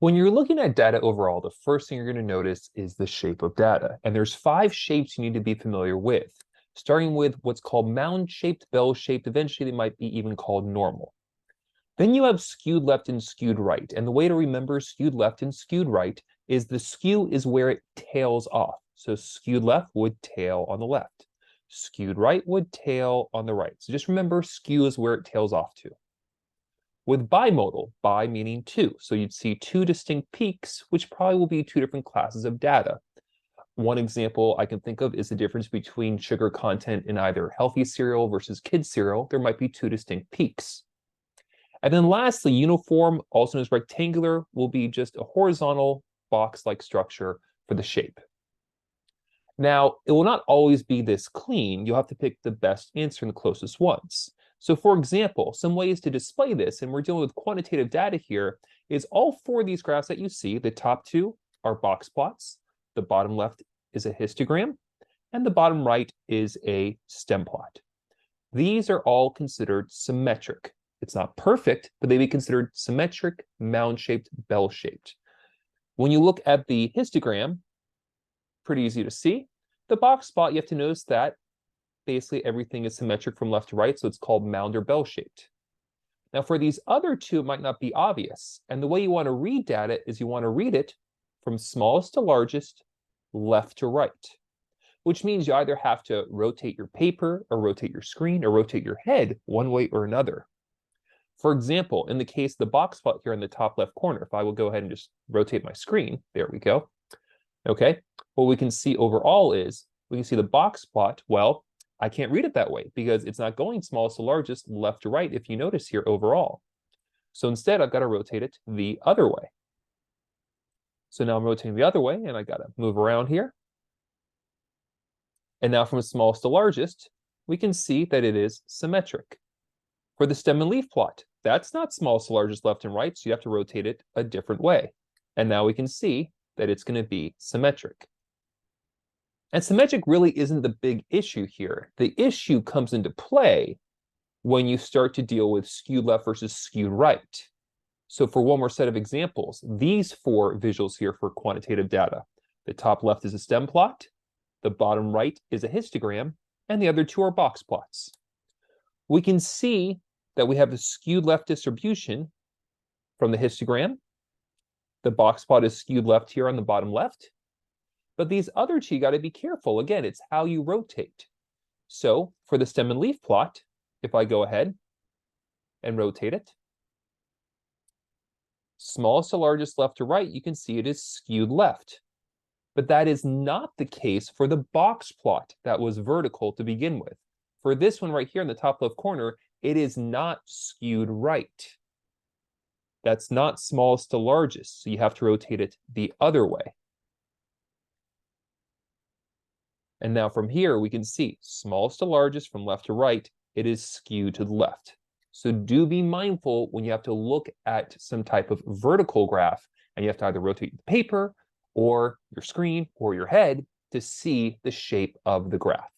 When you're looking at data overall, the first thing you're going to notice is the shape of data. And there's 5 shapes you need to be familiar with, starting with what's called mound-shaped, bell-shaped. Eventually, they might be even called normal. Then you have skewed left and skewed right. And the way to remember skewed left and skewed right is the skew is where it tails off. So skewed left would tail on the left. Skewed right would tail on the right. So just remember skew is where it tails off to. With bimodal, bi meaning 2. So you'd see 2 distinct peaks, which probably will be 2 different classes of data. One example I can think of is the difference between sugar content in either healthy cereal versus kids cereal. There might be 2 distinct peaks. And then lastly, uniform, also known as rectangular, will be just a horizontal box-like structure for the shape. Now, it will not always be this clean. You'll have to pick the best answer and the closest ones. So for example, some ways to display this, and we're dealing with quantitative data here, is all 4 of these graphs that you see, the top 2 are box plots, the bottom left is a histogram, and the bottom right is a stem plot. These are all considered symmetric. It's not perfect, but they be considered symmetric, mound-shaped, bell-shaped. When you look at the histogram, pretty easy to see. The box plot, you have to notice that basically everything is symmetric from left to right, so it's called mound or bell-shaped. Now for these other 2, it might not be obvious. And the way you want to read data is you want to read it from smallest to largest, left to right, which means you either have to rotate your paper or rotate your screen or rotate your head one way or another. For example, in the case of the box plot here in the top left corner, if I will go ahead and just rotate my screen, there we go. Okay, what we can see overall is, we can see the box plot, well, I can't read it that way because it's not going smallest to largest, left to right, if you notice here overall. So instead, I've got to rotate it the other way. So now I'm rotating the other way, and I got to move around here. And now from smallest to largest, we can see that it is symmetric. For the stem and leaf plot, that's not smallest to largest left and right, so you have to rotate it a different way. And now we can see that it's going to be symmetric. And symmetric really isn't the big issue here. The issue comes into play when you start to deal with skewed left versus skewed right. So for one more set of examples, these 4 visuals here for quantitative data. The top left is a stem plot, the bottom right is a histogram, and the other 2 are box plots. We can see that we have a skewed left distribution from the histogram. The box plot is skewed left here on the bottom left. But these other 2, you got to be careful. Again, it's how you rotate. So for the stem and leaf plot, if I go ahead and rotate it, smallest to largest left to right, you can see it is skewed left. But that is not the case for the box plot that was vertical to begin with. For this one right here in the top left corner, it is not skewed right. That's not smallest to largest, so you have to rotate it the other way. And now from here, we can see smallest to largest from left to right, it is skewed to the left. So do be mindful when you have to look at some type of vertical graph, and you have to either rotate the paper or your screen or your head to see the shape of the graph.